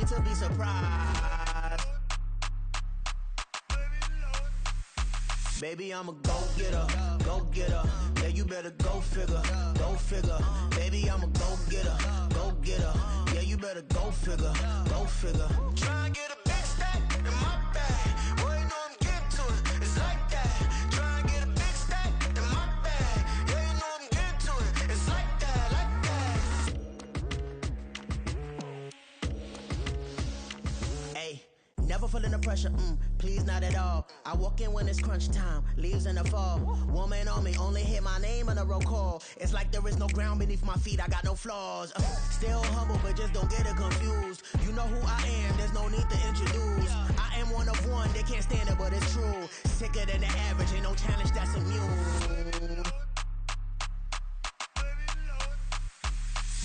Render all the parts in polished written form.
to be surprised. Baby, I'm a go-getter, go-getter. Yeah, you better go figure, go figure. Baby, I'm a go-getter, go-getter. Yeah, you better go figure, go figure. Try and get a big stack in my bag. Boy, you know I'm getting to it. It's like that. Try and get a big stack in my bag. Yeah, you know I'm getting to it. It's like that, like that. Hey, never feeling the pressure, please not at all. I walk in when it's crunch time, leaves in the fall. Woman on me, only hit my name on a roll call. It's like there is no ground beneath my feet, I got no flaws. Still humble, but just don't get it confused. You know who I am, there's no need to introduce. I am one of one, they can't stand it, but it's true. Sicker than the average, ain't no challenge that's immune.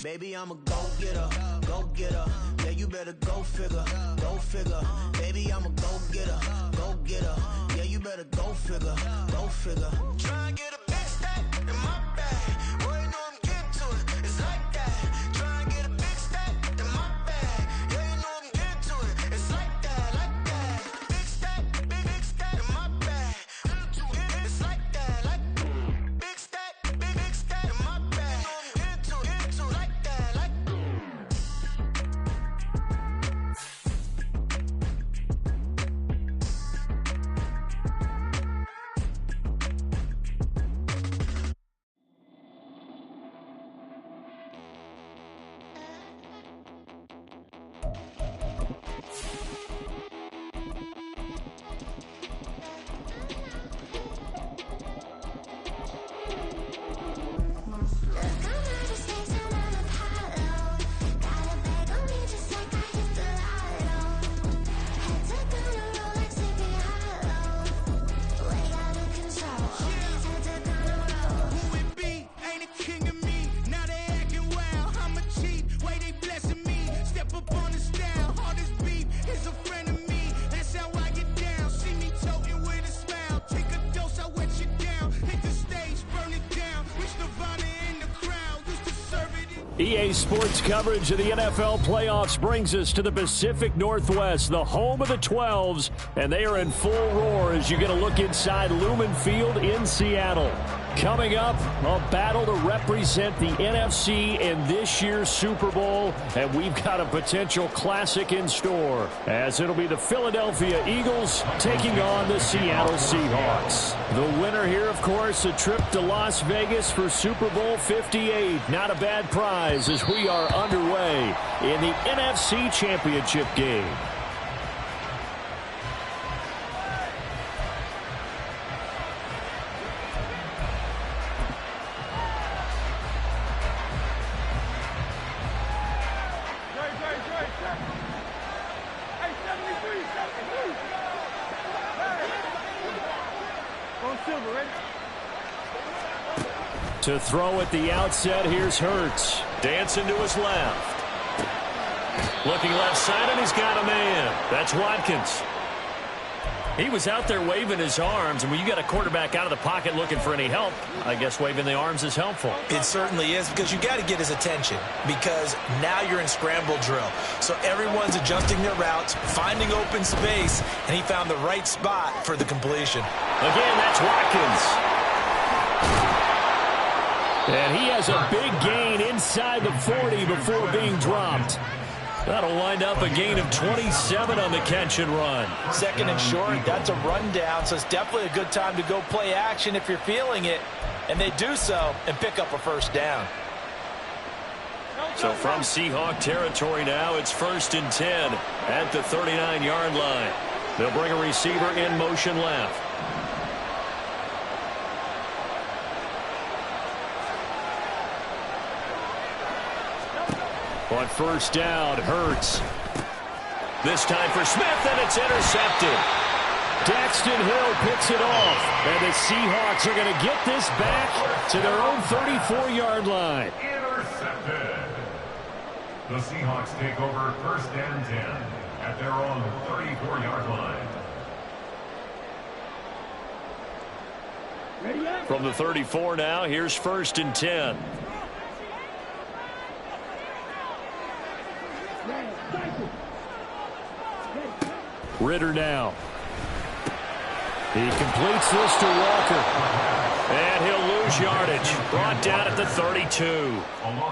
Baby, I'm a go-getter, go-getter. Yeah, you better go figure, go figure. Baby, I'm a go-getter, go-getter. Yeah, you better go figure, go figure. Try and get a big stack in my bag. Boy, you know I'm getting to it. It's like that. Try and get a big stack in my bag. Yeah, you know I'm getting to it. It's like that, like that. Big stack, big stack in my bag. It's like that, like big stack in my bag. You know I'm getting to it, like that, like. EA Sports coverage of the NFL playoffs brings us to the Pacific Northwest, the home of the 12s, and they are in full roar as you get a look inside Lumen Field in Seattle. Coming up, a battle to represent the NFC in this year's Super Bowl, and we've got a potential classic in store, as it'll be the Philadelphia Eagles taking on the Seattle Seahawks. The winner here, of course, a trip to Las Vegas for Super Bowl 58. Not a bad prize as we are underway in the NFC Championship game. To throw at the outset, here's Hurts. Dancing to his left. Looking left side, and he's got a man. That's Watkins. He was out there waving his arms, and when you got a quarterback out of the pocket looking for any help, I guess waving the arms is helpful. It certainly is, because you got to get his attention, because now you're in scramble drill. So everyone's adjusting their routes, finding open space, and he found the right spot for the completion. Again, that's Watkins. And he has a big gain inside the 40 before being dropped. That'll wind up a gain of 27 on the catch and run. Second and short, that's a rundown, so it's definitely a good time to go play action if you're feeling it. And they do so and pick up a first down. So from Seahawk territory now, it's 1st and 10 at the 39-yard line. They'll bring a receiver in motion left. On first down, Hurts. This time for Smith, and it's intercepted. Daxton Hill picks it off, and the Seahawks are going to get this back to their own 34-yard line. Intercepted. The Seahawks take over 1st and 10 at their own 34-yard line. From the 34 now, here's 1st and 10. Ritter now. He completes this to Walker. And he'll lose yardage. Brought down at the 32.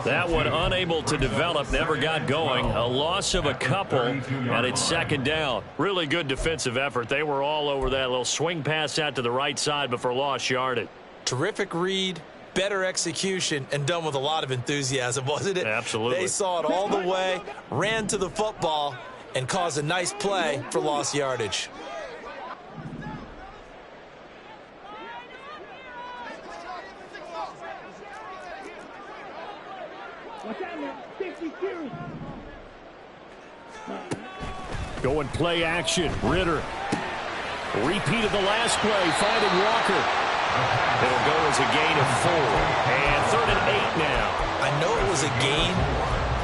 That one unable to develop, never got going. A loss of a couple, and it's second down. Really good defensive effort. They were all over that little swing pass out to the right side before lost yardage. Terrific read, better execution, and done with a lot of enthusiasm, wasn't it? Absolutely. They saw it all the way, ran to the football, and caused a nice play for lost yardage. Going play action. Ritter. Repeat of the last play, finding Walker. It'll go as a gain of 4. And 3rd and 8 now. I know it was a gain,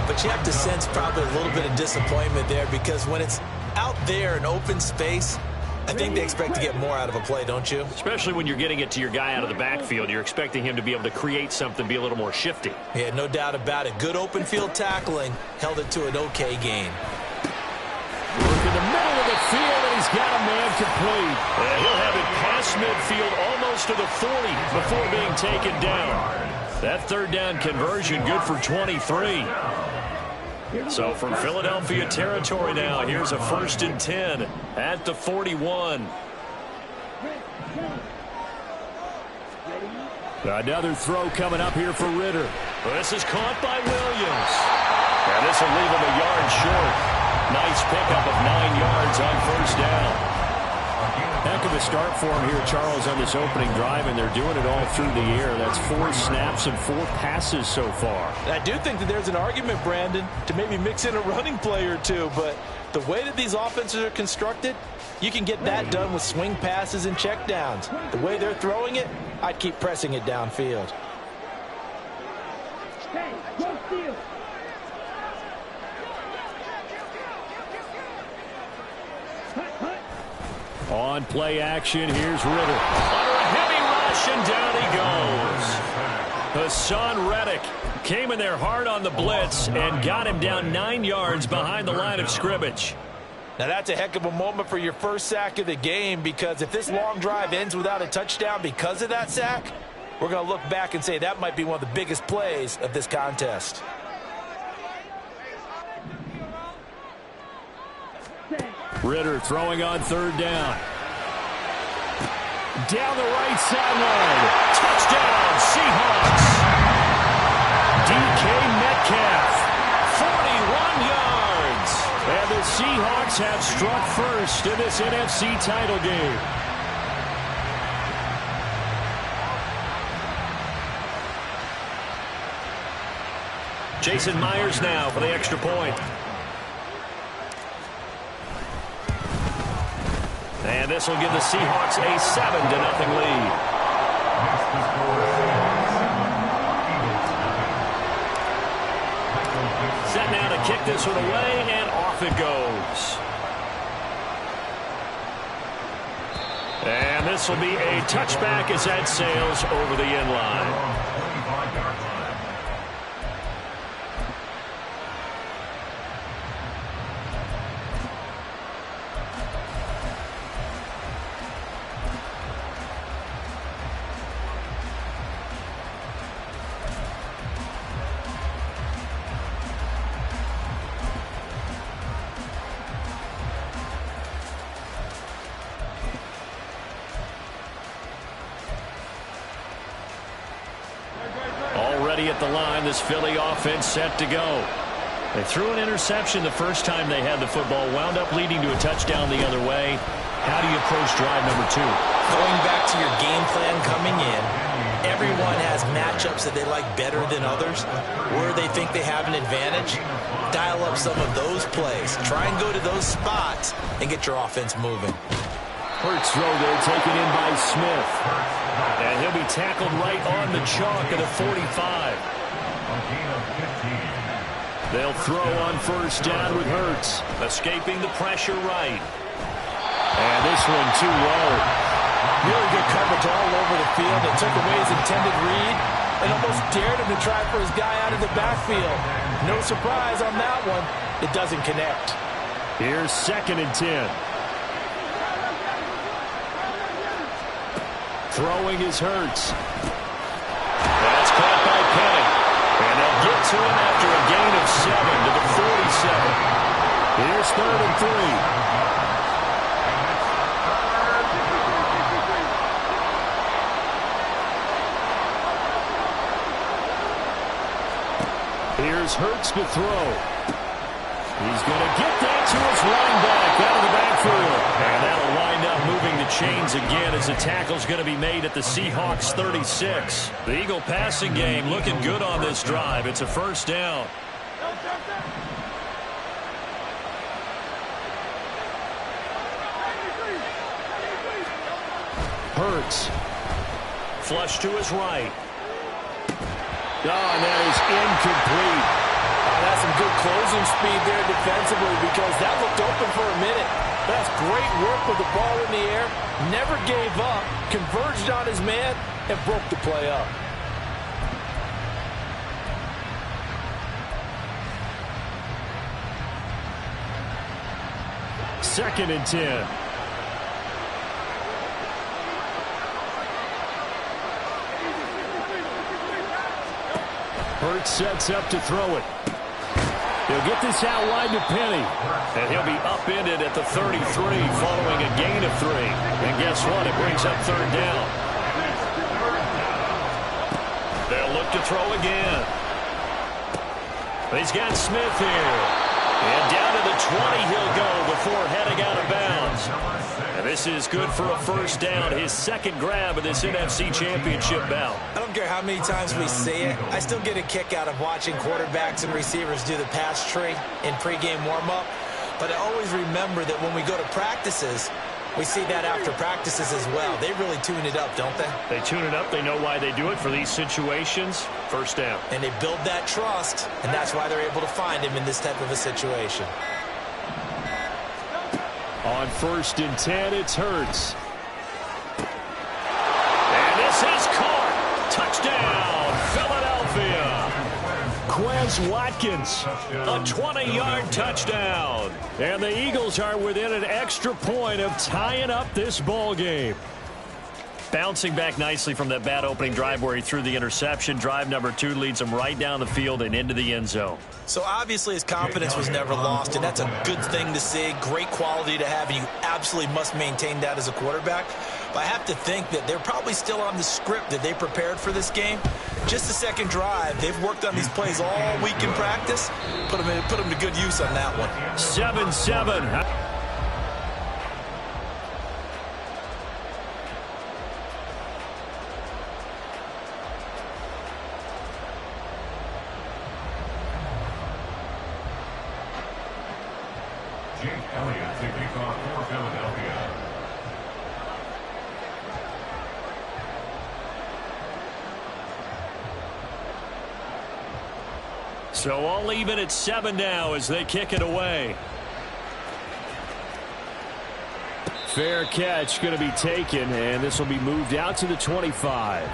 but you have to sense probably a little bit of disappointment there because when it's out there in open space, I think they expect to get more out of a play, don't you? Especially when you're getting it to your guy out of the backfield. You're expecting him to be able to create something, be a little more shifty. Yeah, no doubt about it. Good open field tackling, held it to an okay gain. Work in the middle of the field, and he's got a man complete. And he'll have it past midfield almost to the 40 before being taken down. That 3rd down conversion good for 23. So from Philadelphia territory now, here's a 1st and 10 at the 41. Another throw coming up here for Ritter. This is caught by Williams. And this will leave him a yard short. Nice pickup of 9 yards on 1st down. Heck of a start for him here, Charles, on this opening drive, and they're doing it all through the air. That's 4 snaps and 4 passes so far. I do think that there's an argument, Brandon, to maybe mix in a running play or two, but the way that these offenses are constructed, you can get that done with swing passes and checkdowns. The way they're throwing it, I'd keep pressing it downfield. On play action, here's Ritter. Under a heavy rush, and down he goes. Hassan Reddick came in there hard on the blitz and got him down 9 yards behind the line of scrimmage. Now that's a heck of a moment for your first sack of the game, because if this long drive ends without a touchdown because of that sack, we're going to look back and say that might be one of the biggest plays of this contest. Ritter throwing on 3rd down. Down the right sideline. Touchdown, Seahawks. DK Metcalf, 41 yards. And the Seahawks have struck first in this NFC title game. Jason Myers now for the extra point. And this will give the Seahawks a 7-0 lead. Set now to kick this one away, and off it goes. And this will be a touchback as that sails over the end line. At the line, this Philly offense set to go. They threw an interception the first time they had the football, wound up leading to a touchdown the other way. How do you approach drive number 2? Going back to your game plan coming in, everyone has matchups that they like better than others, where they think they have an advantage. Dial up some of those plays. Try and go to those spots and get your offense moving. Hurts throw there, taken in by Smith. And he'll be tackled right on the chalk at the 45. They'll throw on 1st down with Hurts. Escaping the pressure right. And this one too low. Really good coverage all over the field. It took away his intended read and almost dared him to try for his guy out of the backfield. No surprise on that one. It doesn't connect. Here's 2nd and 10. Throwing is Hurts. That's caught by Penny. And they'll get to him after a gain of 7 to the 47. Here's 3rd and 3. Here's Hurts to throw. He's going to get that to his running back out of the backfield. And that'll wind up moving the chains again as the tackle's going to be made at the Seahawks 36. The Eagle passing game looking good on this drive. It's a first down. Hurts. Flush to his right. Oh, and that is incomplete. That's some good closing speed there defensively because that looked open for a minute. That's great work with the ball in the air. Never gave up, converged on his man, and broke the play up. Second and 10. Hurts sets up to throw it. He'll get this out wide to Penny. And he'll be upended at the 33 following a gain of 3. And guess what? It brings up 3rd down. They'll look to throw again. He's got Smith here. And down to the 20 he'll go before heading out of bounds. And this is good for a first down. His second grab of this NFC Championship bout. I don't care how many times we see it. I still get a kick out of watching quarterbacks and receivers do the pass tree in pregame warm-up. But I always remember that when we go to practices, we see that after practices as well. They really tune it up, don't they? They tune it up. They know why they do it for these situations. First down. And they build that trust, and that's why they're able to find him in this type of a situation. On 1st and 10, it's Hurts. And this is caught. Touchdown, Philadelphia. Quez Watkins, a 20-yard touchdown. And the Eagles are within an extra point of tying up this ball game. Bouncing back nicely from that bad opening drive where he threw the interception. Drive number 2 leads him right down the field and into the end zone. So obviously his confidence was never lost, and that's a good thing to see. Great quality to have, and you absolutely must maintain that as a quarterback. But I have to think that they're probably still on the script that they prepared for this game. Just the second drive. They've worked on these plays all week in practice. Put them to good use on that one. 7-7. Jake Elliott to kick off for Philadelphia. So all even at 7 now as they kick it away. Fair catch going to be taken, and this will be moved out to the 25.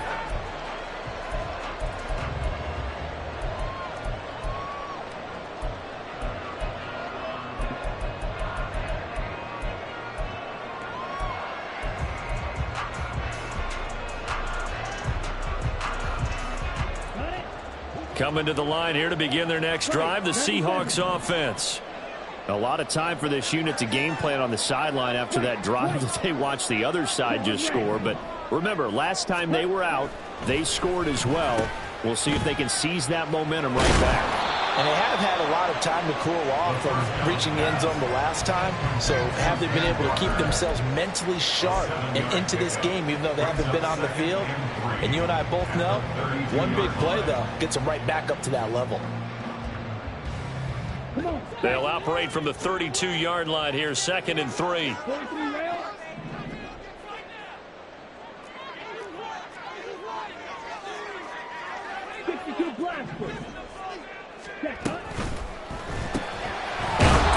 Coming to the line here to begin their next drive, the Seahawks offense. A lot of time for this unit to game plan on the sideline after that drive that they watched the other side just score. But remember, last time they were out, they scored as well. We'll see if they can seize that momentum right back. And they have had a lot of time to cool off from reaching the end zone the last time. So have they been able to keep themselves mentally sharp and into this game, even though they haven't been on the field? And you and I both know, one big play, though, gets them right back up to that level. They'll operate from the 32-yard line here, 2nd and 3.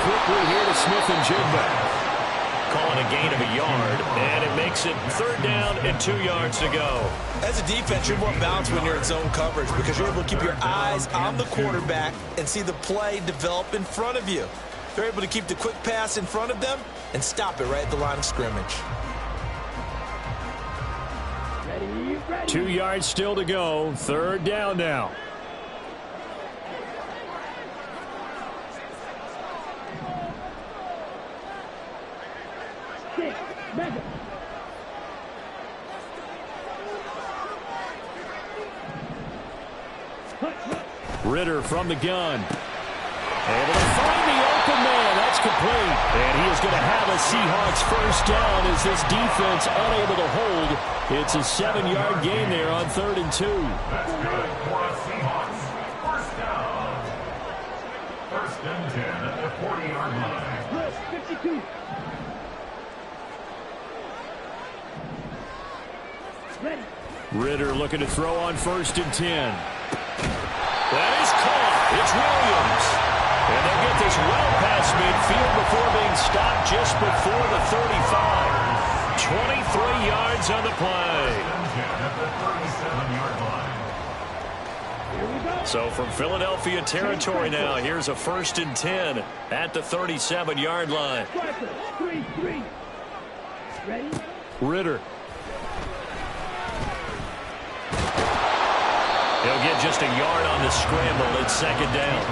Quickly here to Smith-Njigba. Calling a gain of a yard, and it makes it 3rd down and 2 yards to go. As a defense, you're more balanced when you're in zone coverage because you're able to keep your eyes on the quarterback and see the play develop in front of you. They're able to keep the quick pass in front of them and stop it right at the line of scrimmage. 2 yards still to go. 3rd down now. Ridder from the gun. Able to find the open man. That's complete. And he is going to have a Seahawks first down as this defense unable to hold. It's a 7-yard gain there on 3rd and 2. That's good for a Seahawks. First down. 1st and 10 at the 40-yard line. 52. Ready. Ridder looking to throw on 1st and 10. That is caught. It's Williams. And they'll get this well past midfield before being stopped just before the 35. 23 yards on the play. So from Philadelphia territory now, here's a 1st and 10 at the 37-yard line. 3-3. Ready? Ridder. He'll get just a yard on the scramble at 2nd down.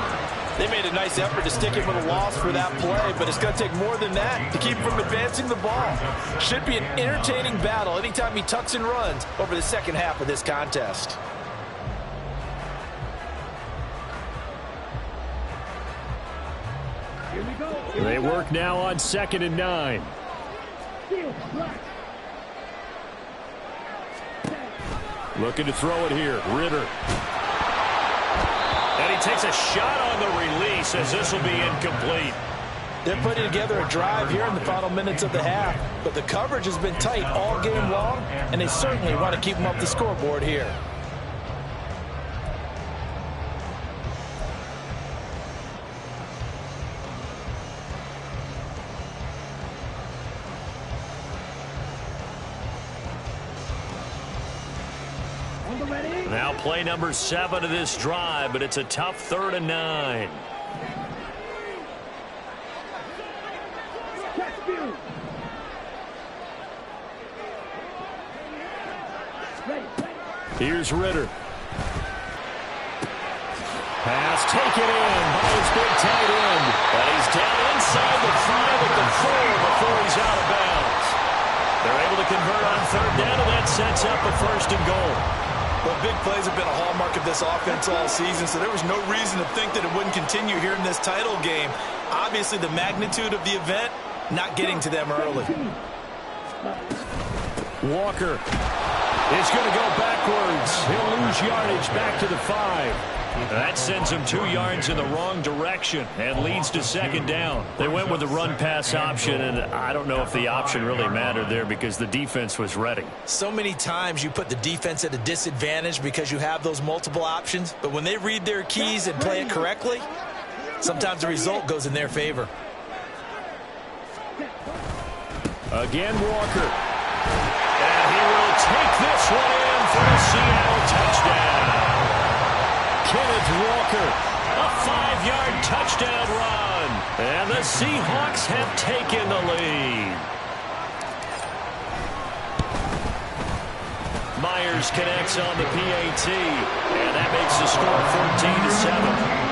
They made a nice effort to stick him with a loss for that play, but it's going to take more than that to keep him from advancing the ball. Should be an entertaining battle anytime he tucks and runs over the second half of this contest. Here we go. They work now on 2nd and 9. Field, black. Looking to throw it here. Ridder. And he takes a shot on the release as this will be incomplete. They're putting together a drive here in the final minutes of the half, but the coverage has been tight all game long, and they certainly want to keep them up the scoreboard here. Now play number 7 of this drive, but it's a tough 3rd and 9. Here's Ridder. Pass taken in by his big tight end. And he's down inside the 5 at the 4 before he's out of bounds. They're able to convert on 3rd down, and that sets up a 1st and goal. Well, big plays have been a hallmark of this offense all season, so there was no reason to think that it wouldn't continue here in this title game. Obviously, the magnitude of the event, not getting to them early. Walker is going to go backwards. He'll lose yardage back to the 5. That sends him 2 yards in the wrong direction and leads to 2nd down. They went with the run-pass option, and I don't know if the option really mattered there because the defense was ready. So many times you put the defense at a disadvantage because you have those multiple options, but when they read their keys and play it correctly, sometimes the result goes in their favor. Again, Walker. And he will take this one in for a Seattle touchdown. Kenneth Walker, a 5-yard touchdown run. And the Seahawks have taken the lead. Myers connects on the PAT, and that makes the score 14-7.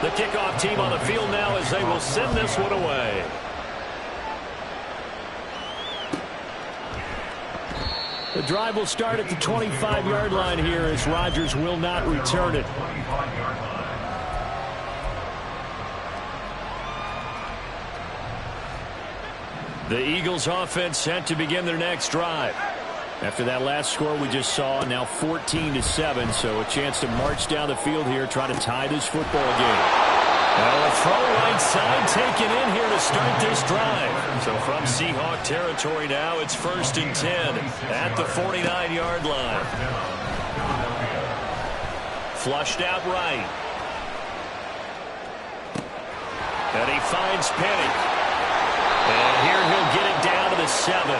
The kickoff team on the field now as they will send this one away. The drive will start at the 25-yard line here as Rodgers will not return it. The Eagles offense set to begin their next drive. After that last score we just saw, now 14-7, so a chance to march down the field here, try to tie this football game. Now a throw right side taken in here to start this drive. So from Seahawk territory now, it's 1st and 10 at the 49-yard line. Flushed out right. And he finds Penny. And here he'll get it down to the 7.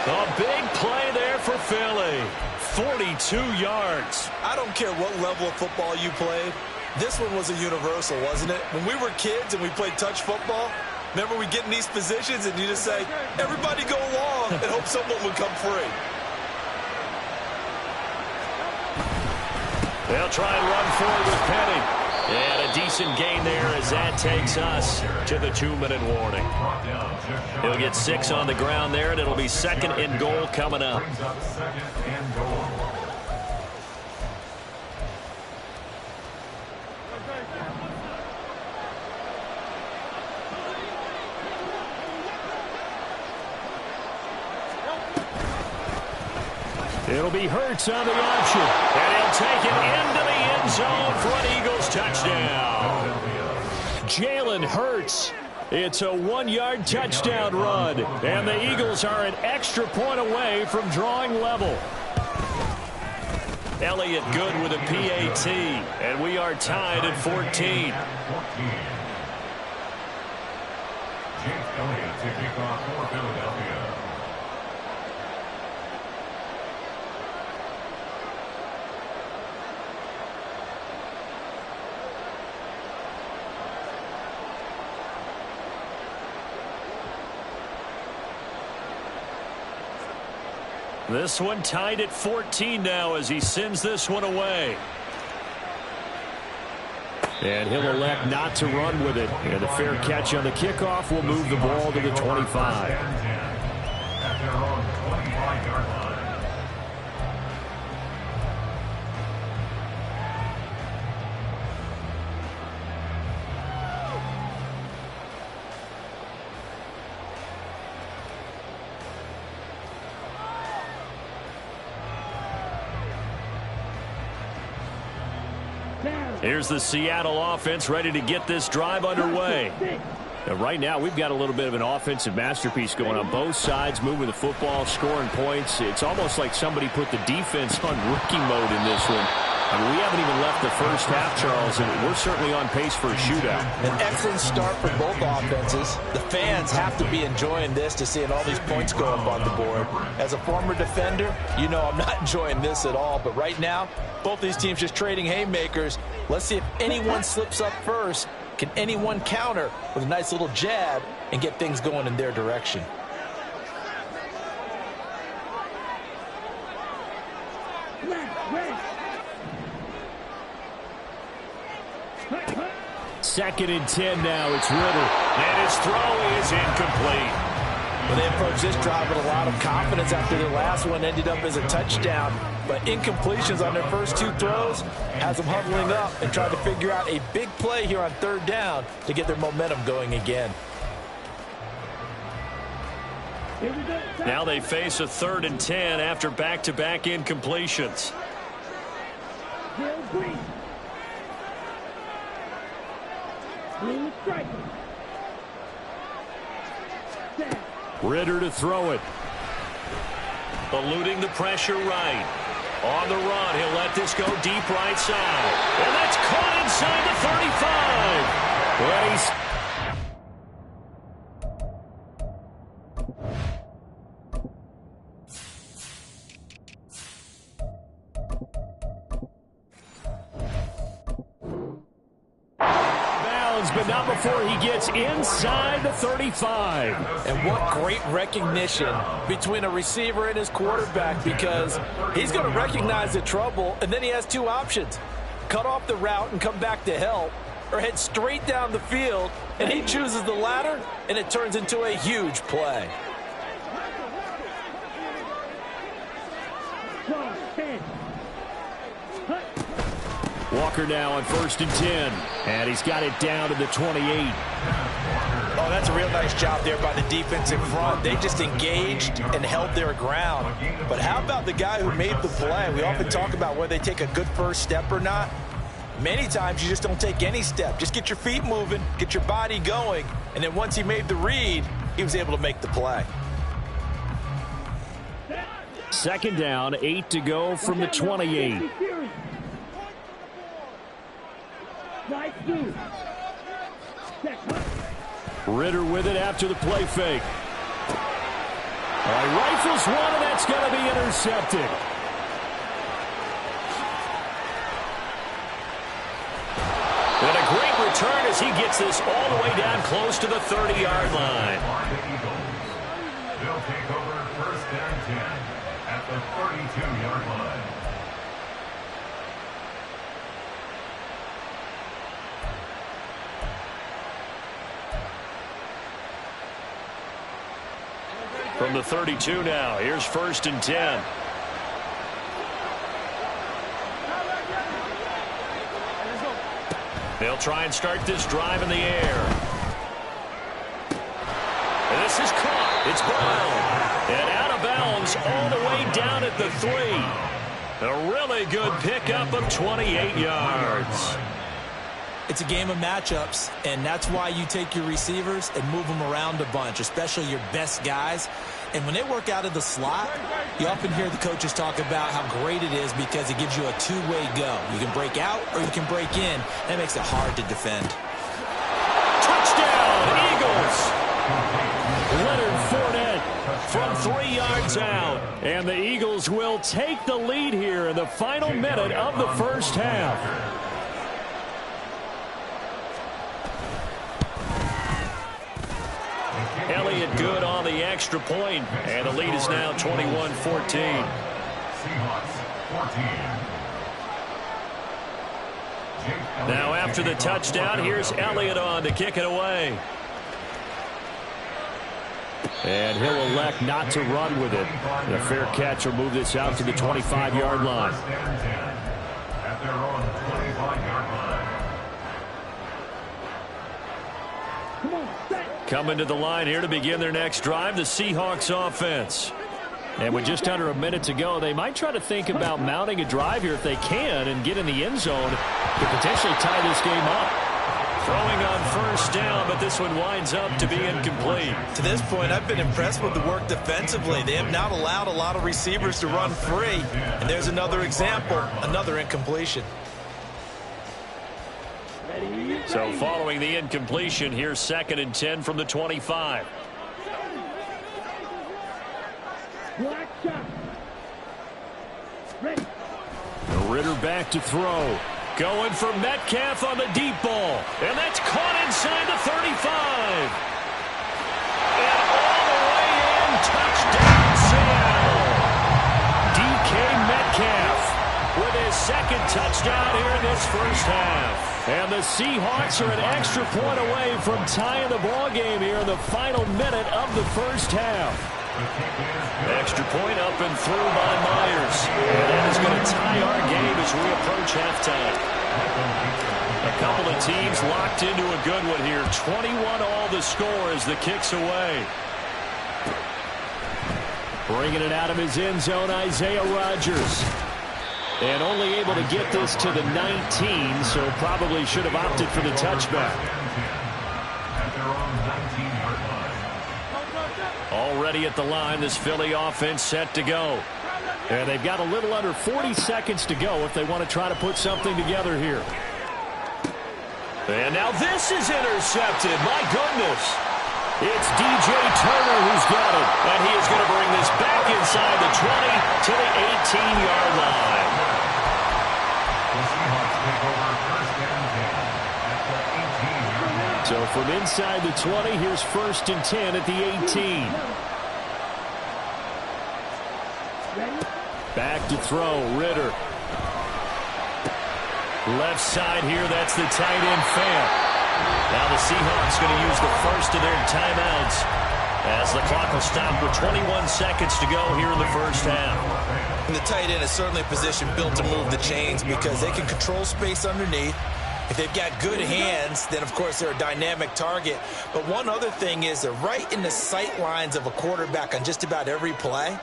A big play there for Philly. 42 yards. I don't care what level of football you played. This one was a universal, wasn't it? When we were kids and we played touch football, Remember, we get in these positions and you just say, everybody go along and hope someone will come free. They'll try and run forward with Penny. And a decent gain there as that takes us to the 2-minute warning. He'll get 6 on the ground there, and it'll be 2nd and goal coming up. It'll be Hurts on the option. And he'll take it into the end zone for an Eagles touchdown. Jalen Hurts. It's a 1-yard touchdown run. And the Eagles are an extra point away from drawing level. Elliott good with a PAT. And we are tied at 14. Jake Elliott to kick off for Philadelphia. This one tied at 14 now as he sends this one away. And he'll elect not to run with it. And a fair catch on the kickoff will move the ball to the 25. At their own 25-yard line. Here's the Seattle offense ready to get this drive underway. And right now, we've got a little bit of an offensive masterpiece going on both sides, moving the football, scoring points. It's almost like somebody put the defense on rookie mode in this one. I mean, we haven't even left the first half, Charles, and we're certainly on pace for a shootout. An excellent start for both offenses. The fans have to be enjoying this to seeing all these points go up on the board. As a former defender, you know I'm not enjoying this at all. But right now, both these teams just trading haymakers. Let's see if anyone slips up first. Can anyone counter with a nice little jab and get things going in their direction? Second and 10 now. It's Ritter. And his throw is incomplete. Well, they approached this drive with a lot of confidence after their last one ended up as a touchdown. But incompletions on their first 2 throws has them huddling up and trying to figure out a big play here on 3rd down to get their momentum going again. Now they face a 3rd and 10 after back-to-back incompletions. Ritter to throw it. Eluding the pressure right. On the run, he'll let this go deep right side. And that's caught inside the 35. Well, he's... but not before he gets inside the 35. And what great recognition between a receiver and his quarterback, because he's going to recognize the trouble, and then he has 2 options. Cut off the route and come back to help, or head straight down the field, and he chooses the latter, and it turns into a huge play. Walker now on 1st and 10. And he's got it down to the 28. Oh, that's a real nice job there by the defense in front. They just engaged and held their ground. But how about the guy who made the play? We often talk about whether they take a good first step or not. Many times you just don't take any step. Just get your feet moving, get your body going. And then once he made the read, he was able to make the play. 2nd down, 8 to go from the 28. Ritter with it after the play fake. Rifles one, and that's going to be intercepted. And a great return as as he gets this all the way down close to the 30-yard line. They'll take over first and 10 at the 32-yard line. From the 32 now, here's first and 10. They'll try and start this drive in the air. And this is caught. It's Brown. And out of bounds all the way down at the 3. A really good pickup of 28 yards. It's a game of matchups, and that's why you take your receivers and move them around a bunch, especially your best guys. And when they work out of the slot, you often hear the coaches talk about how great it is because it gives you a two-way go. You can break out or you can break in. That makes it hard to defend. Touchdown, Eagles! Leonard Fournette from 3 yards out. And the Eagles will take the lead here in the final minute of the first half. Elliott good on the extra point, and the lead is now 21-14. Seahawks 14. Now after the touchdown, here's Elliott on to kick it away. And he'll elect not to run with it. The fair catch will move this out to the 25-yard line. First and 10 at their own 25-yard line. Coming to the line here to begin their next drive, the Seahawks offense. And with just under a minute to go, they might try to think about mounting a drive here if they can and get in the end zone to potentially tie this game up. Throwing on first down, but this one winds up to be incomplete. To this point, I've been impressed with the work defensively. They have not allowed a lot of receivers to run free. And there's another example, another incompletion. So following the incompletion, here's second and 10 from the 25. Ritter back to throw. Going for Metcalf on the deep ball. And that's caught inside the 35. And all the way in, touchdown Seattle. DK Metcalf with his second touchdown here in this first half. And the Seahawks are an extra point away from tying the ball game here in the final minute of the first half. Extra point up and through by Myers. And that is going to tie our game as we approach halftime. A couple of teams locked into a good one here. 21-all the score as the kick's away. Bringing it out of his end zone, Isaiah Rodgers. And only able to get this to the 19, so probably should have opted for the touchback. Already at the line, this Philly offense set to go. And they've got a little under 40 seconds to go if they want to try to put something together here. And now this is intercepted. My goodness. It's DJ Turner who's got it. And he is going to bring this back inside the 20 to the 18-yard line. So from inside the 20, here's first and 10 at the 18. Back to throw, Ritter. Left side here, that's the tight end Fant. Now the Seahawks going to use the first of their timeouts as the clock will stop with 21 seconds to go here in the first half. And the tight end is certainly a position built to move the chains because they can control space underneath. If they've got good hands, then of course they're a dynamic target. But one other thing is they're right in the sight lines of a quarterback on just about every play.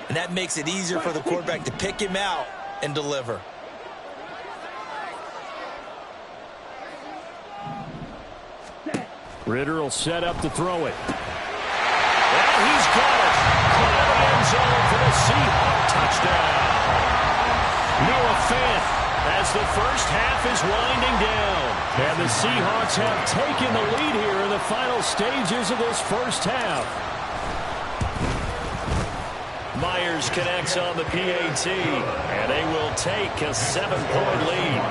And that makes it easier for the quarterback to pick him out and deliver. Ritter will set up to throw it. And he's got it. Caught in the end zone for the Seahawks touchdown. Noah Fant as the first half is winding down. And the Seahawks have taken the lead here in the final stages of this first half. Myers connects on the PAT, and they will take a 7-point lead.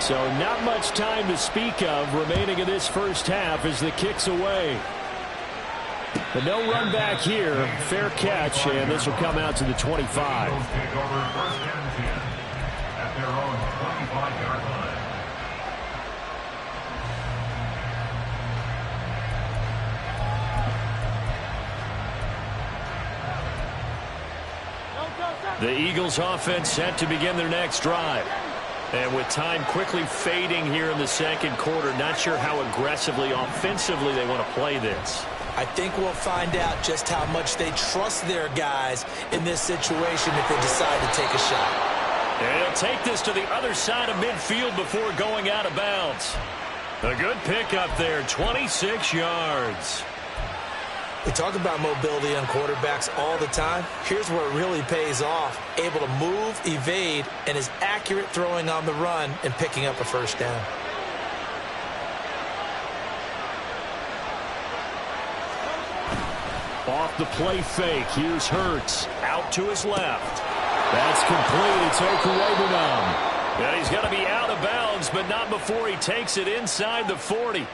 So not much time to speak of remaining in this first half as the kick's away. But no run back here. Fair catch, and this will come out to the 25. Eagles take over first and 10 at their own 25-yard line. The Eagles offense set to begin their next drive. And with time quickly fading here in the second quarter, not sure how aggressively, offensively they want to play this. I think we'll find out just how much they trust their guys in this situation if they decide to take a shot. And he'll take this to the other side of midfield before going out of bounds. A good pickup there, 26 yards. We talk about mobility on quarterbacks all the time. Here's where it really pays off. Able to move, evade, and is accurate throwing on the run and picking up a first down. Off the play fake, here's Hurts. Out to his left. That's complete. It's Okuwebunam. And he's going to be out of bounds, but not before he takes it inside the 40.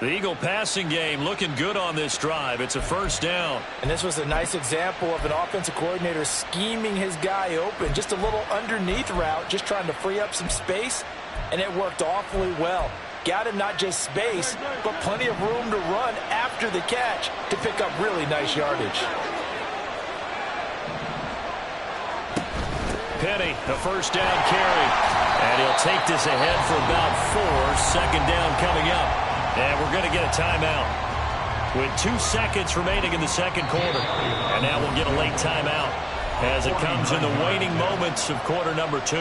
The Eagle passing game looking good on this drive. It's a first down. And this was a nice example of an offensive coordinator scheming his guy open. Just a little underneath route, just trying to free up some space, and it worked awfully well. Got him not just space, but plenty of room to run after the catch to pick up really nice yardage. Penny, the first down carry. And he'll take this ahead for about 4. Second down coming up. And we're going to get a timeout with 2 seconds remaining in the second quarter. And now we'll get a late timeout as it comes in the waning moments of quarter number 2.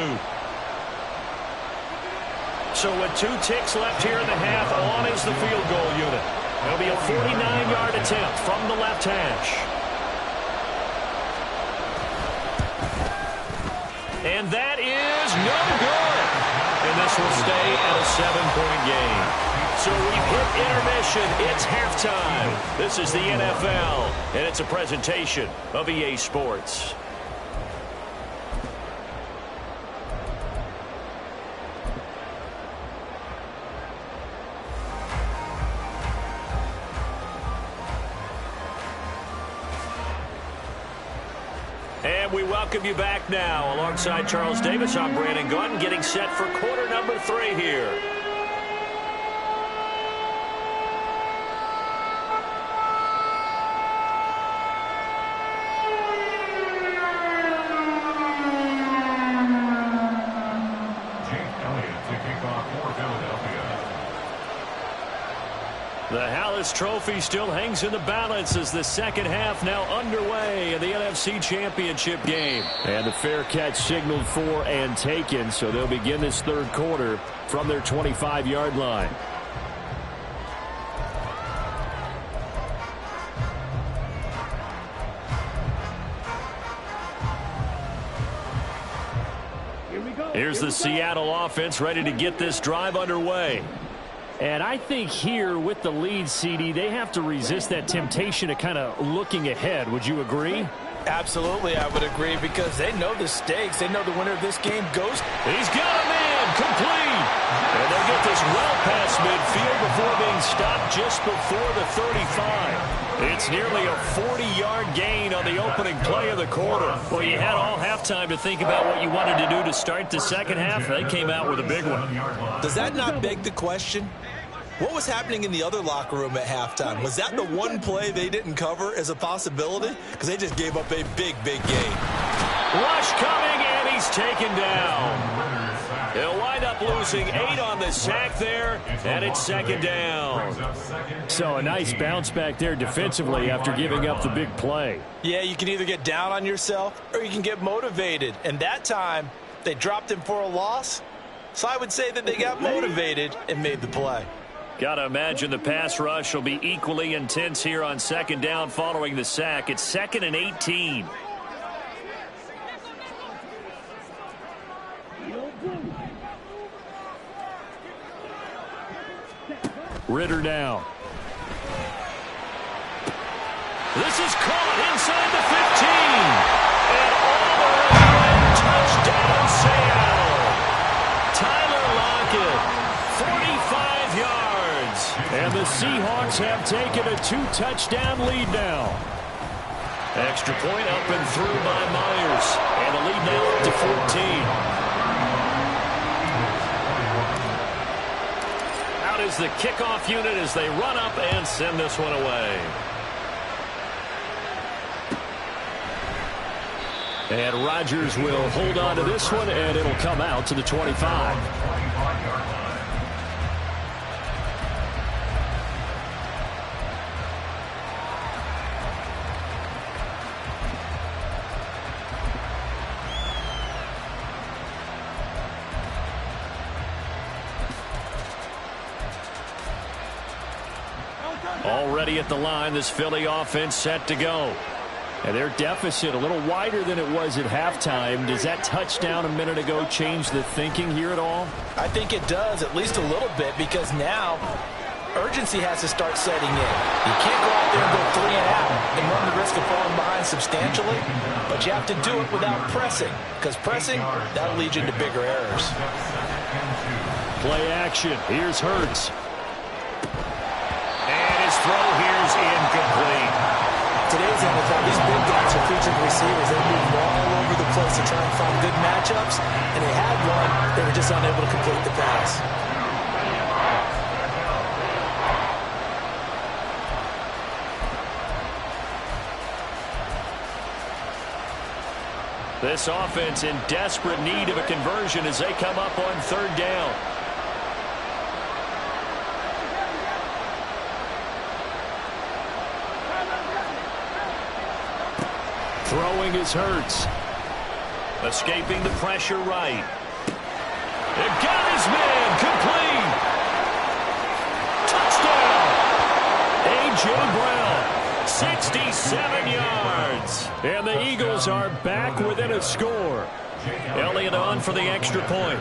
So with 2 ticks left here in the half, on is the field goal unit. It'll be a 49-yard attempt from the left hash. And that is no good. And this will stay at a 7-point game. So we've hit intermission. It's halftime. This is the NFL, and it's a presentation of EA Sports. And we welcome you back now. Alongside Charles Davis, I'm Brandon Gaudin, getting set for quarter number 3 here. The Hallis Trophy still hangs in the balance as the second half now underway in the NFC Championship game. And the fair catch signaled for and taken, so they'll begin this third quarter from their 25-yard line. Here's the Seattle offense ready to get this drive underway. And I think here with the lead, CD, they have to resist that temptation of kind of looking ahead. Would you agree? Absolutely, I would agree, because they know the stakes. They know the winner of this game goes. He's got a man, complete. And they'll get this well past midfield before being stopped just before the 35. It's nearly a 40-yard gain on the opening play of the quarter. Well, you had all halftime to think about what you wanted to do to start the second half. They came out with a big one. Does that not beg the question? What was happening in the other locker room at halftime? Was that the one play they didn't cover as a possibility? Because they just gave up a big, big gain. Rush coming, and he's taken down. He'll wind up losing 8 on the sack there, and it's second down. So a nice bounce back there defensively after giving up the big play. Yeah, you can either get down on yourself or you can get motivated. And that time, they dropped him for a loss. So I would say that they got motivated and made the play. Got to imagine the pass rush will be equally intense here on second down following the sack. It's 2nd and 18. Ritter now. This is caught inside the 15. And all the way in. Touchdown, Seattle. Tyler Lockett And the Seahawks have taken a 2-touchdown lead now. Extra point up and through by Myers. And the lead now up to 14. Out is the kickoff unit as they run up and send this one away. And Rodgers will hold on to this one, and it'll come out to the 25. Already at the line, this Philly offense set to go. And their deficit a little wider than it was at halftime. Does that touchdown a minute ago change the thinking here at all? I think it does, at least a little bit, because now urgency has to start setting in. You can't go out there and go 3 and out and run the risk of falling behind substantially, but you have to do it without pressing, because pressing, that'll lead you into bigger errors. Play action. Here's Hurts. And his throw here's incomplete. Today's NFL, these big guys are featured receivers. They move all over the place to try and find good matchups, and they had one. They were just unable to complete the pass. This offense in desperate need of a conversion as they come up on 3rd down. Throwing is Hurts. Escaping the pressure right. It got his man. Complete. Touchdown. A.J. Brown. 67 yards. And the Eagles are back within a score. Elliott on for the extra point.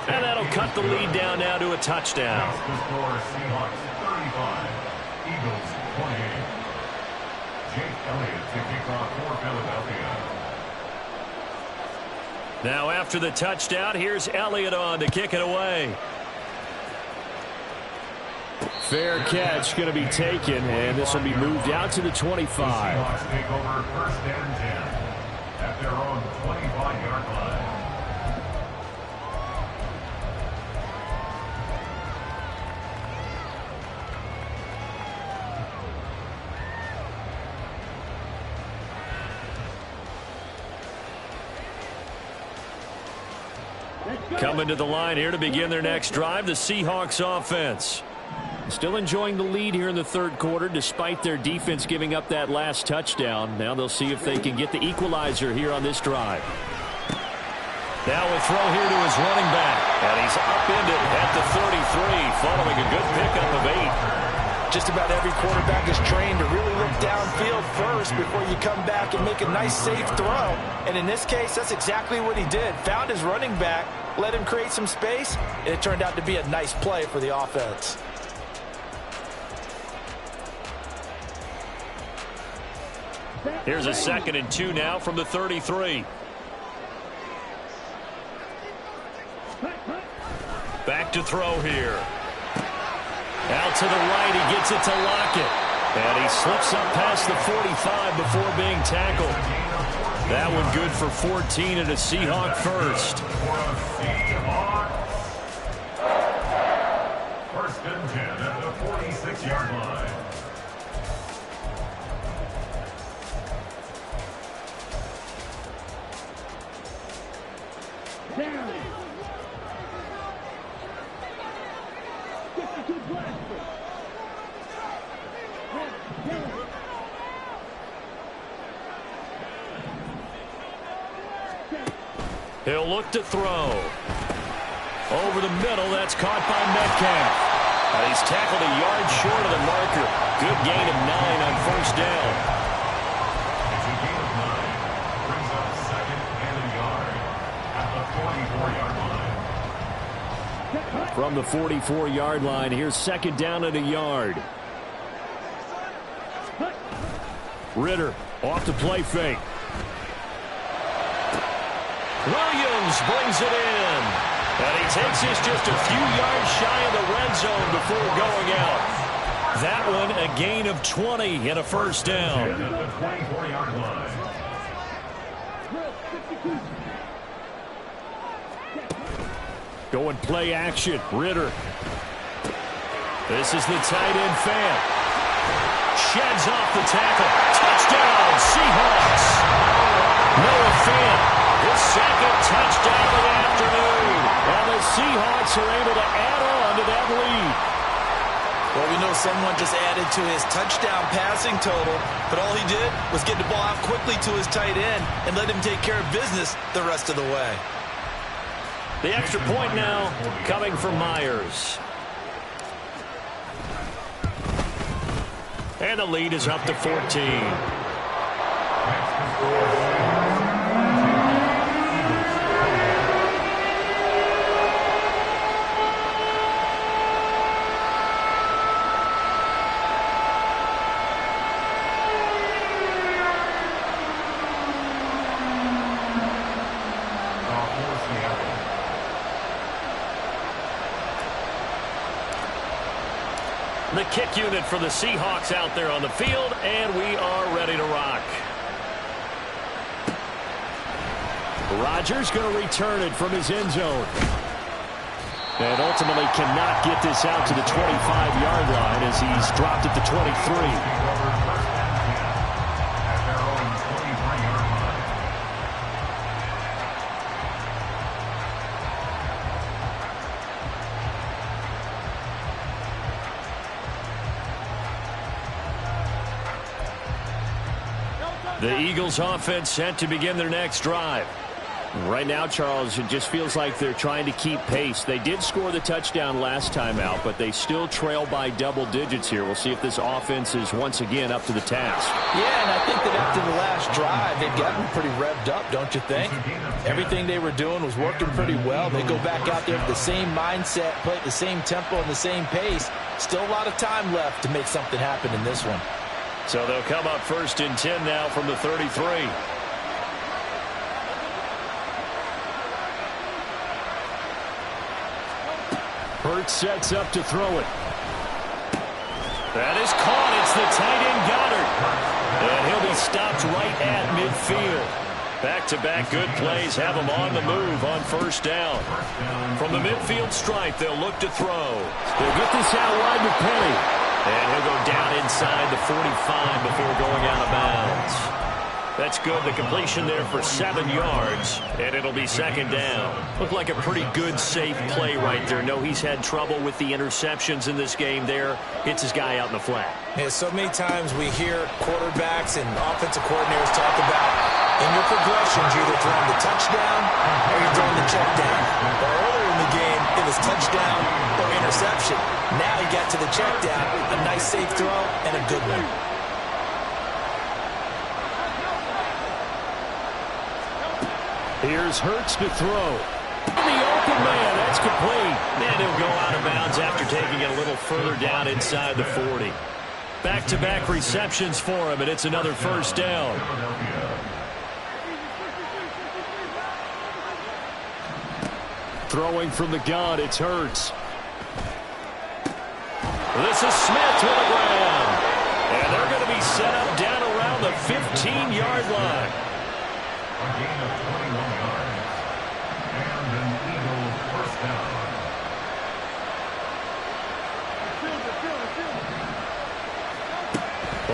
And that'll cut the lead down now to a touchdown. Seahawks 35, Eagles 28. Jake Elliott to kick off for Philadelphia. Now after the touchdown, here's Elliott on to kick it away. Fair catch going to be taken, and this will be moved out to the 25. The Seahawks take over 1st and 10 at their own 25-yard line. Coming to the line here to begin their next drive, the Seahawks offense. Still enjoying the lead here in the 3rd quarter despite their defense giving up that last touchdown. Now they'll see if they can get the equalizer here on this drive. Now a throw here to his running back. And he's upended at the 33 following a good pickup of 8. Just about every quarterback is trained to really look downfield first before you come back and make a nice, safe throw. And in this case, that's exactly what he did. Found his running back, let him create some space, and it turned out to be a nice play for the offense. Here's a 2nd and 2 now from the 33. Back to throw here. Out to the right, he gets it to Lockett. And he slips up past the 45 before being tackled. That one good for 14 and a Seahawk first. 1st and 10 at the 46-yard line. He'll look to throw. Over the middle, that's caught by Metcalf. And he's tackled a yard short of the marker. Good gain of 9 on 1st down. It's a gain of 9. Brings up 2nd and a yard at the 44-yard line. From the 44-yard line, here's 2nd down and a yard. Ritter off to play fake. Williams brings it in. And he takes this just a few yards shy of the red zone before going out. That one a gain of 20 and a first down. At the 24-yard line. Going play action. Ritter. This is the tight end fan. Sheds off the tackle. Touchdown, Seahawks. Noah Fant, his second touchdown of the afternoon. And the Seahawks are able to add on to that lead. Well, we know someone just added to his touchdown passing total, but all he did was get the ball out quickly to his tight end and let him take care of business the rest of the way. The extra point now coming from Myers. And the lead is up to 14. The kick unit for the Seahawks out there on the field, and we are ready to rock. Rodgers going to return it from his end zone. And ultimately cannot get this out to the 25-yard line as he's dropped at the 23. The Eagles offense set to begin their next drive. Right now, Charles, it just feels like they're trying to keep pace. They did score the touchdown last time out, but they still trail by double digits here. We'll see if this offense is once again up to the task. Yeah, and I think that after the last drive, they've gotten pretty revved up, don't you think? Everything they were doing was working pretty well. They go back out there with the same mindset, play at the same tempo and the same pace. Still a lot of time left to make something happen in this one. So they'll come up 1st and 10 now from the 33. Hurts sets up to throw it. That is caught. It's the tight end Goddard. And he'll be stopped right at midfield. Back-to-back good plays have him on the move on 1st down. From the midfield stripe, they'll look to throw. They'll get this out wide to Penny. And he'll go down inside the 45 before going out of bounds. That's good. The completion there for 7 yards, and it'll be 2nd down. Looked like a pretty good, safe play right there. No, he's had trouble with the interceptions in this game there. Hits his guy out in the flat. Yeah, so many times we hear quarterbacks and offensive coordinators talk about in your progressions, you're either throwing the touchdown or you're throwing the check down. But earlier in the game, it was touchdown or interception. Now he got to the check down, a nice safe throw, and a good one. Here's Hurts to throw. The open man, that's complete. And he'll go out of bounds after taking it a little further down inside the 40. Back-to-back receptions for him, and it's another 1st down. Throwing from the gun, it's Hurts. This is Smith to the ground. And they're going to be set up down around the 15-yard line. A gain of 21 yards. And an Eagle 1st down.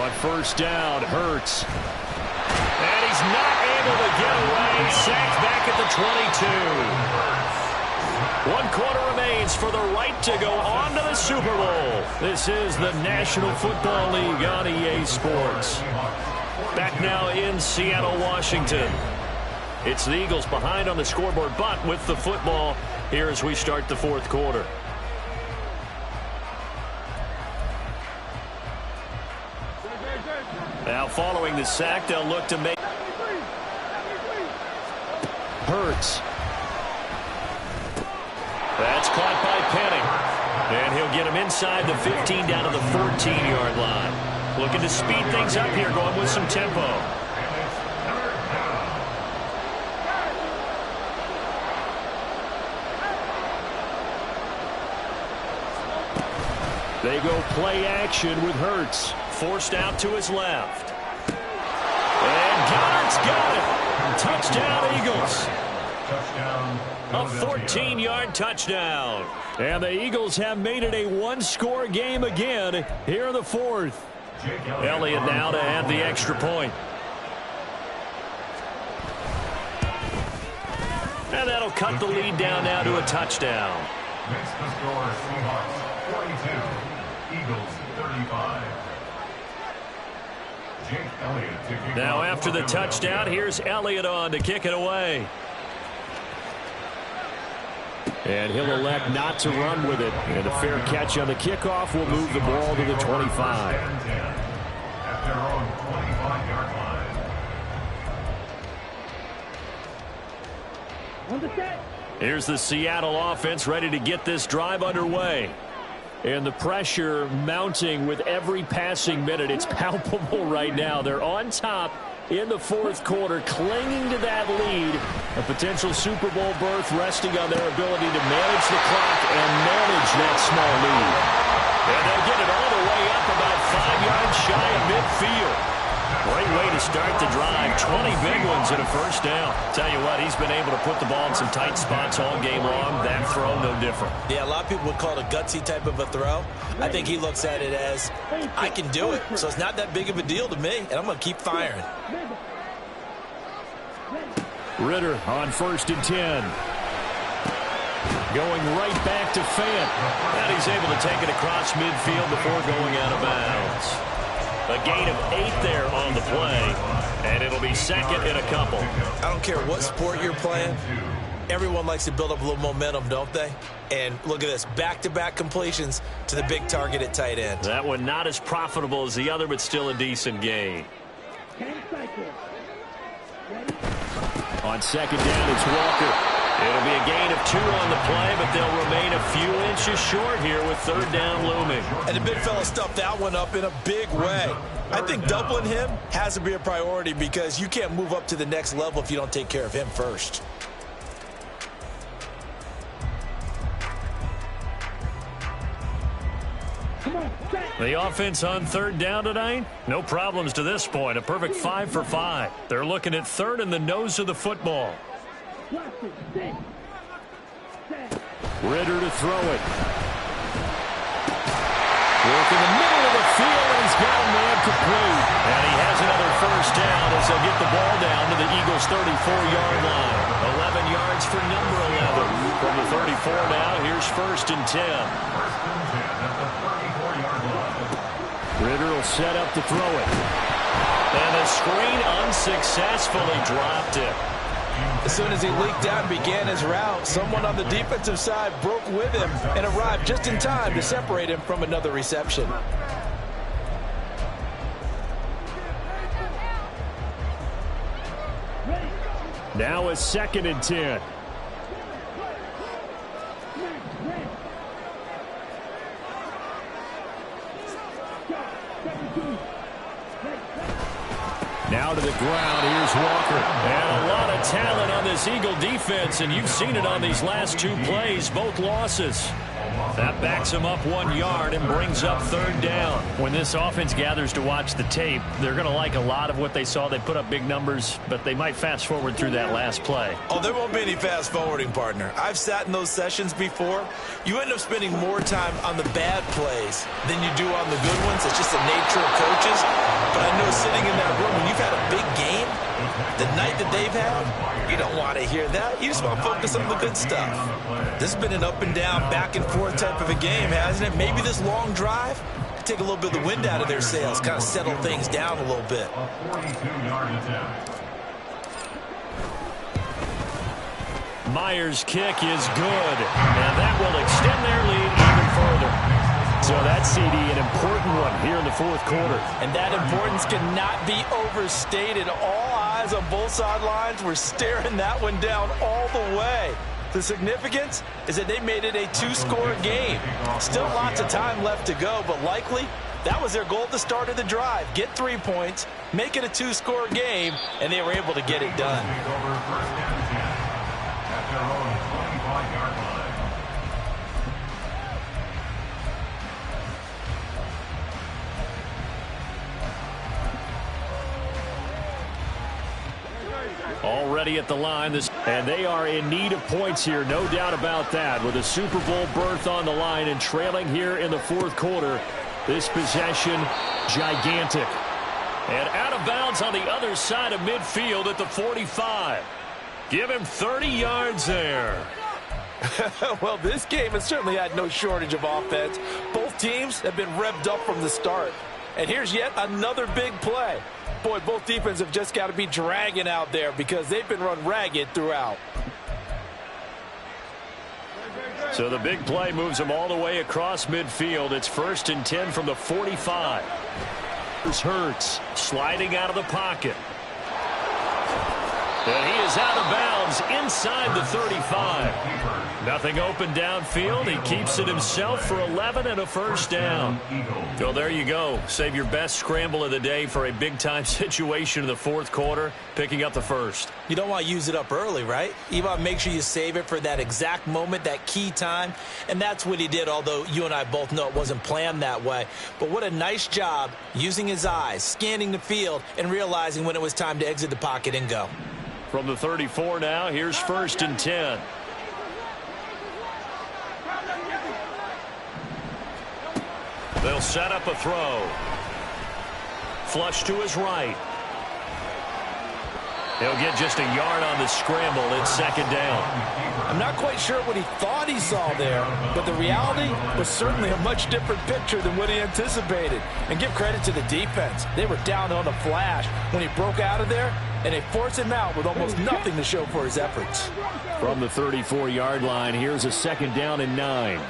On 1st down, Hurts. And he's not able to get away. Sacked back at the 22. 1 quarter remains for the right to go on to the Super Bowl. This is the National Football League on EA Sports. Back now in Seattle, Washington. It's the Eagles behind on the scoreboard, but with the football here as we start the 4th quarter. Now following the sack, they'll look to make Hurts. That's caught by Penny. And he'll get him inside the 15 down to the 14-yard line. Looking to speed things up here, going with some tempo. They go play action with Hurts. Forced out to his left. And Goddard's got it. Touchdown, Eagles. A 14-yard touchdown. And the Eagles have made it a one-score game again here in the fourth. Elliott now to add the extra point. And that'll cut the lead down now to a touchdown. Makes the score Seahawks 42, Eagles 35. Jake Elliott to kick Now off after the for touchdown, Philadelphia. here's Elliott on to kick it away. And he'll elect not to run with it. And a fair catch on the kickoff will move the ball to the 25. At their own 25-yard line. Here's the Seattle offense ready to get this drive underway. And the pressure mounting with every passing minute. It's palpable right now. They're on top in the fourth quarter, clinging to that lead. A potential Super Bowl berth resting on their ability to manage the clock and manage that small lead. And they'll get it all the way up about 5 yards shy of midfield. Great way to start the drive. 20 big ones and a first down. Tell you what, he's been able to put the ball in some tight spots all game long. That throw, no different. Yeah, a lot of people would call it a gutsy type of a throw. I think he looks at it as, I can do it. So it's not that big of a deal to me, and I'm going to keep firing. Ritter on 1st and 10. Going right back to Fant. And he's able to take it across midfield before going out of bounds. A gain of 8 there on the play, and it'll be second in a couple. I don't care what sport you're playing. Everyone likes to build up a little momentum, don't they? And look at this, back-to-back completions to the big target at tight end. That one not as profitable as the other, but still a decent gain. On second down, it's Walker. It'll be a gain of 2 on the play, but they'll remain a few inches short here with third down looming. And the big fella stuffed that one up in a big way. I think doubling him has to be a priority because you can't move up to the next level if you don't take care of him first. The offense on third down tonight, no problems to this point. A perfect 5 for 5. They're looking at third in the nose of the football. Ritter to throw it. Work in the middle of the field, and he's got a man complete. And he has another first down as they'll get the ball down to the Eagles' 34-yard line. 11 yards for number 11. From the 34 now, here's 1st and 10. Ritter will set up to throw it. And the screen unsuccessfully dropped it. As soon as he leaked out and began his route, someone on the defensive side broke with him and arrived just in time to separate him from another reception. Now a 2nd and 10. Now to the ground, here's Walker. And a lot of talent on this Eagle defense, and you've seen it on these last 2 plays, both losses. That backs him up 1 yard and brings up third down. When this offense gathers to watch the tape, they're going to like a lot of what they saw. They put up big numbers, but they might fast forward through that last play. Oh, there won't be any fast forwarding, partner. I've sat in those sessions before. You end up spending more time on the bad plays than you do on the good ones. It's just the nature of coaches. But I know sitting in that room, when you've had a big game, the night that they've had, you don't want to hear that. You just want to focus on the good stuff. This has been an up and down, back and forth type of a game, hasn't it? Maybe this long drive could take a little bit of the wind out of their sails, kind of settle things down a little bit. A 42-yard attempt. Myers' kick is good, and that will extend their lead even further. So that CD, an important one here in the fourth quarter. And that importance cannot be overstated. All eyes on both sidelines were staring that one down all the way. The significance is that they made it a 2-score game. Still lots of time left to go, but likely that was their goal at the start of the drive. Get 3 points, make it a 2-score game, and they were able to get it done. At their own 25-yard line. ready at the line. And they are in need of points here, no doubt about that. With a Super Bowl berth on the line and trailing here in the fourth quarter, this possession gigantic. And out of bounds on the other side of midfield at the 45. Give him 30 yards there. Well, this game has certainly had no shortage of offense. Both teams have been revved up from the start. And here's yet another big play. Boy, both defenses have just got to be dragging out there because they've been run ragged throughout. So the big play moves them all the way across midfield. It's 1st and 10 from the 45. Here's Hurts sliding out of the pocket. And he is out of bounds inside the 35. Nothing open downfield. He keeps it himself for 11 and a first down. So there you go. Save your best scramble of the day for a big-time situation in the fourth quarter, picking up the first. You don't want to use it up early, right? You want to make sure you save it for that exact moment, that key time. And that's what he did, although you and I both know it wasn't planned that way. But what a nice job using his eyes, scanning the field, and realizing when it was time to exit the pocket and go. From the 34 now, here's 1st and 10. They'll set up a throw. Flush to his right. He'll get just a yard on the scramble. It's 2nd down. I'm not quite sure what he thought he saw there, but the reality was certainly a much different picture than what he anticipated. And give credit to the defense. They were down on the flash when he broke out of there, and they forced him out with almost nothing to show for his efforts. From the 34-yard line, here's a 2nd down and 9.